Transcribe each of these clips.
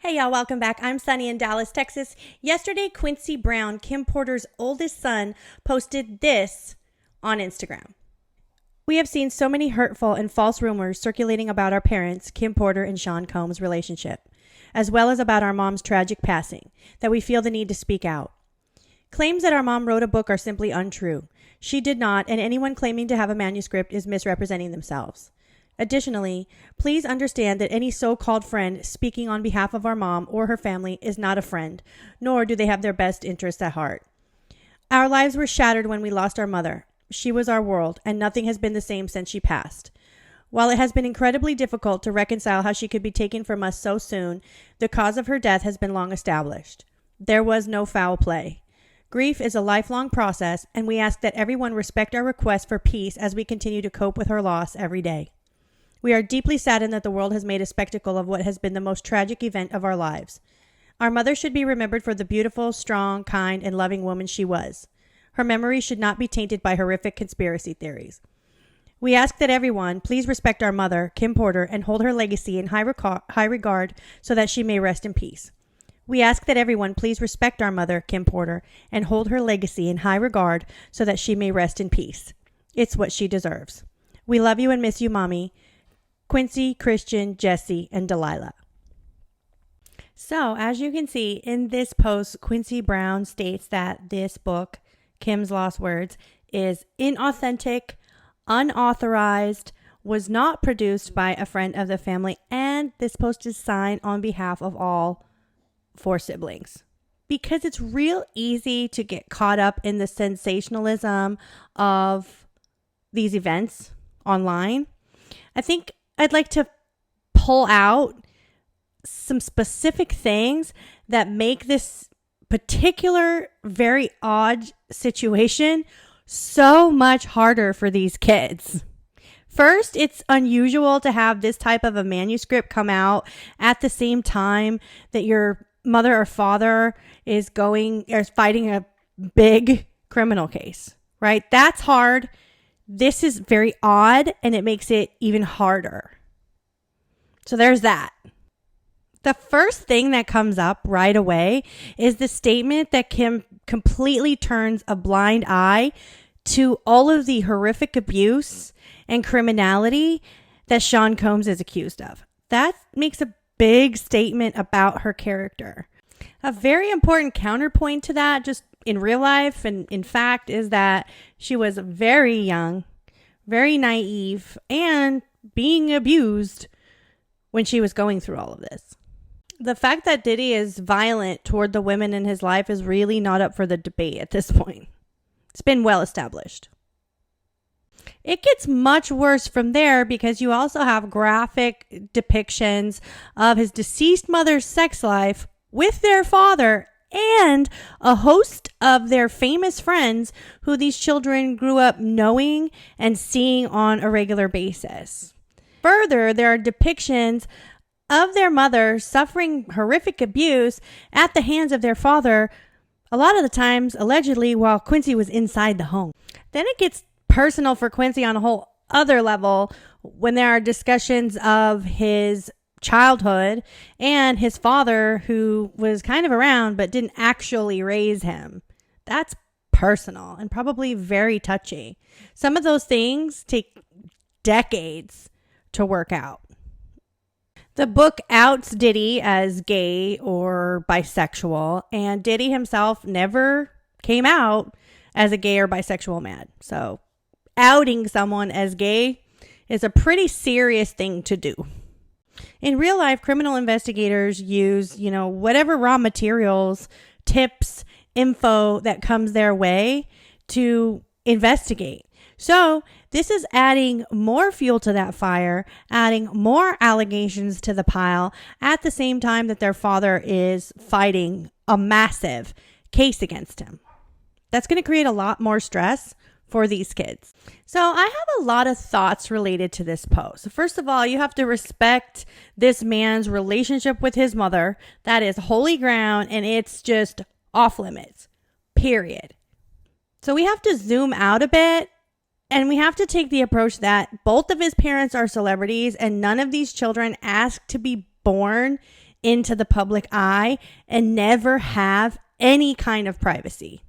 Hey y'all, welcome back. I'm Sunny in Dallas, Texas. Yesterday, Quincy Brown, Kim Porter's oldest son, posted this on Instagram. We have seen so many hurtful and false rumors circulating about our parents, Kim Porter and Shyne Combs' relationship, as well as about our mom's tragic passing, that we feel the need to speak out. Claims that our mom wrote a book are simply untrue. She did not, and anyone claiming to have a manuscript is misrepresenting themselves. Additionally, please understand that any so-called friend speaking on behalf of our mom or her family is not a friend, nor do they have their best interests at heart. Our lives were shattered when we lost our mother. She was our world, and nothing has been the same since she passed. While it has been incredibly difficult to reconcile how she could be taken from us so soon, the cause of her death has been long established. There was no foul play. Grief is a lifelong process, and we ask that everyone respect our request for peace as we continue to cope with her loss every day. We are deeply saddened that the world has made a spectacle of what has been the most tragic event of our lives. Our mother should be remembered for the beautiful, strong, kind, and loving woman she was. Her memory should not be tainted by horrific conspiracy theories. We ask that everyone please respect our mother, Kim Porter, and hold her legacy in high regard so that she may rest in peace. We ask that everyone please respect our mother, Kim Porter, and hold her legacy in high regard so that she may rest in peace. It's what she deserves. We love you and miss you, Mommy. Quincy, Christian, Jesse, and Delilah. So, as you can see in this post, Quincy Brown states that this book, Kim's Lost Words, is inauthentic, unauthorized, was not produced by a friend of the family, and this post is signed on behalf of all 4 siblings. Because it's real easy to get caught up in the sensationalism of these events online. I think I'd like to pull out some specific things that make this particular very odd situation so much harder for these kids. First, it's unusual to have this type of a manuscript come out at the same time that your mother or father is fighting a big criminal case, right? That's hard. This is very odd, and it makes it even harder. So there's that. The first thing that comes up right away is the statement that Kim completely turns a blind eye to all of the horrific abuse and criminality that Shyne Combs is accused of. That makes a big statement about her character. A very important counterpoint to that, just in real life and in fact, is that she was very young, very naive, and being abused when she was going through all of this. The fact that Diddy is violent toward the women in his life is really not up for the debate at this point. It's been well established. It gets much worse from there because you also have graphic depictions of his deceased mother's sex life with their father and a host of their famous friends who these children grew up knowing and seeing on a regular basis. Further, there are depictions of their mother suffering horrific abuse at the hands of their father, a lot of the times allegedly while Quincy was inside the home. Then it gets personal for Quincy on a whole other level when there are discussions of his childhood and his father who was kind of around but didn't actually raise him. That's personal and probably very touchy. Some of those things take decades to work out. The book outs Diddy as gay or bisexual, and Diddy himself never came out as a gay or bisexual man. So outing someone as gay is a pretty serious thing to do. In real life, criminal investigators use, whatever raw materials, tips, info that comes their way to investigate. So this is adding more fuel to that fire, adding more allegations to the pile at the same time that their father is fighting a massive case against him. That's going to create a lot more stress for these kids. So I have a lot of thoughts related to this post. First of all, you have to respect this man's relationship with his mother. That is holy ground, and it's just off limits, period. So we have to zoom out a bit, and we have to take the approach that both of his parents are celebrities, and none of these children asked to be born into the public eye and never have any kind of privacy.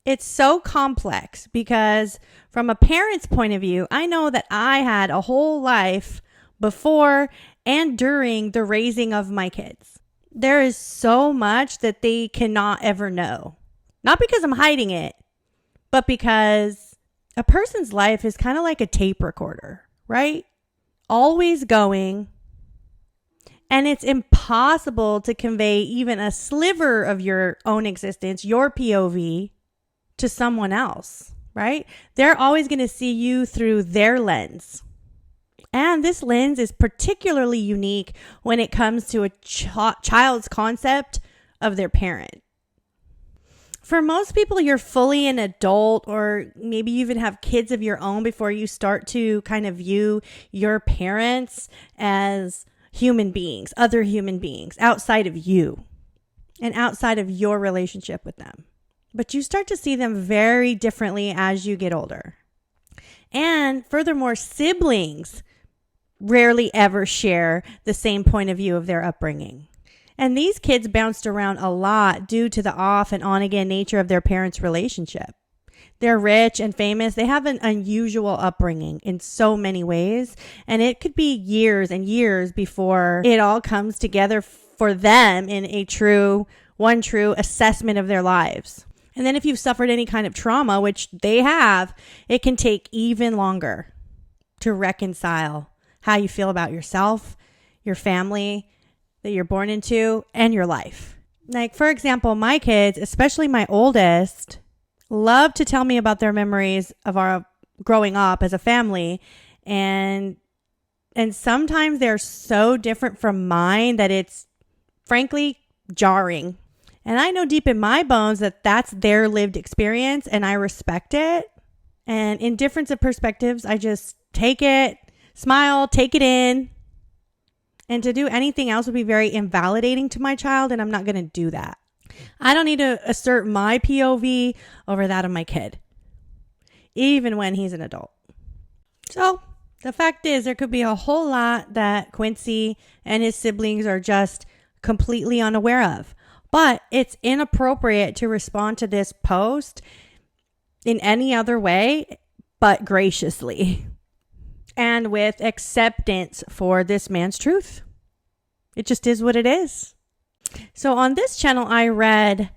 It's so complex because from a parent's point of view, I know that I had a whole life before and during the raising of my kids. There is so much that they cannot ever know. Not because I'm hiding it, but because a person's life is kind of like a tape recorder, right? Always going. And it's impossible to convey even a sliver of your own existence, your POV, to someone else, right? They're always going to see you through their lens. And this lens is particularly unique when it comes to a child's concept of their parent. For most people, you're fully an adult, or maybe you even have kids of your own before you start to kind of view your parents as human beings, other human beings outside of you and outside of your relationship with them. But you start to see them very differently as you get older. And furthermore, siblings rarely ever share the same point of view of their upbringing. And these kids bounced around a lot due to the off and on again nature of their parents' relationship. They're rich and famous. They have an unusual upbringing in so many ways. And it could be years and years before it all comes together for them in a true assessment of their lives. And then if you've suffered any kind of trauma, which they have, it can take even longer to reconcile how you feel about yourself, your family that you're born into, and your life. Like, for example, my kids, especially my oldest, love to tell me about their memories of our growing up as a family. And sometimes they're so different from mine that it's frankly jarring. And I know deep in my bones that that's their lived experience, and I respect it. And in difference of perspectives, I just take it, smile, take it in. And to do anything else would be very invalidating to my child, and I'm not going to do that. I don't need to assert my POV over that of my kid, even when he's an adult. So the fact is, there could be a whole lot that Quincy and his siblings are just completely unaware of. But it's inappropriate to respond to this post in any other way but graciously and with acceptance for this man's truth. It just is what it is. So on this channel, I read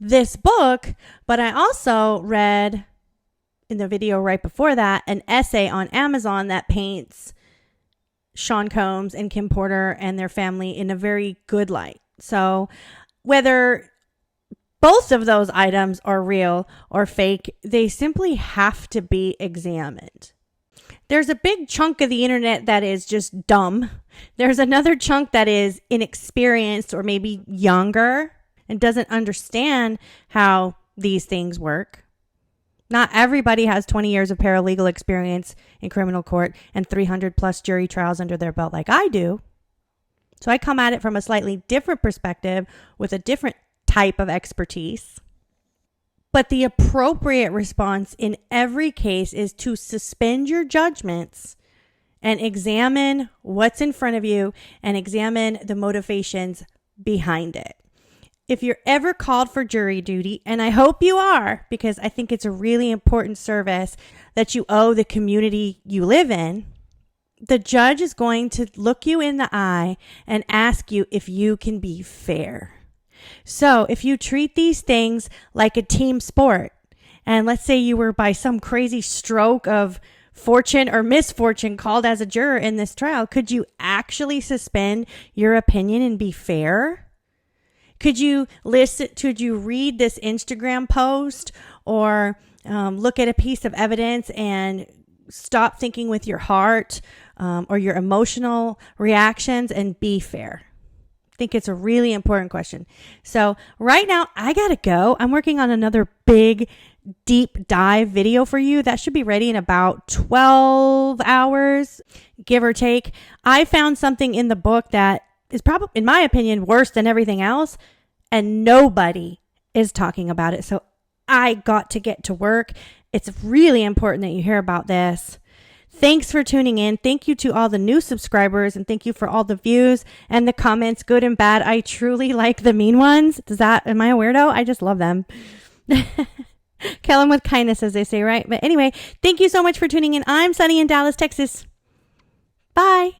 this book, but I also read, in the video right before that, an essay on Amazon that paints Sean Combs and Kim Porter and their family in a very good light. So whether both of those items are real or fake, they simply have to be examined. There's a big chunk of the internet that is just dumb. There's another chunk that is inexperienced or maybe younger and doesn't understand how these things work. Not everybody has 20 years of paralegal experience in criminal court and 300 plus jury trials under their belt like I do. So I come at it from a slightly different perspective with a different type of expertise. But the appropriate response in every case is to suspend your judgments and examine what's in front of you and examine the motivations behind it. If you're ever called for jury duty, and I hope you are, because I think it's a really important service that you owe the community you live in, the judge is going to look you in the eye and ask you if you can be fair. So if you treat these things like a team sport, and let's say you were by some crazy stroke of fortune or misfortune called as a juror in this trial, could you actually suspend your opinion and be fair? Could you read this Instagram post or look at a piece of evidence and stop thinking with your heart or your emotional reactions and be fair? I think it's a really important question. So right now I gotta go. I'm working on another big deep dive video for you that should be ready in about 12 hours, give or take. I found something in the book that is probably, in my opinion, worse than everything else, and nobody is talking about it. So I got to get to work. It's really important that you hear about this. Thanks for tuning in. Thank you to all the new subscribers, and thank you for all the views and the comments, good and bad. I truly like the mean ones. Am I a weirdo? I just love them. Kill them with kindness, as they say, right? But anyway, thank you so much for tuning in. I'm Sunny in Dallas, Texas. Bye.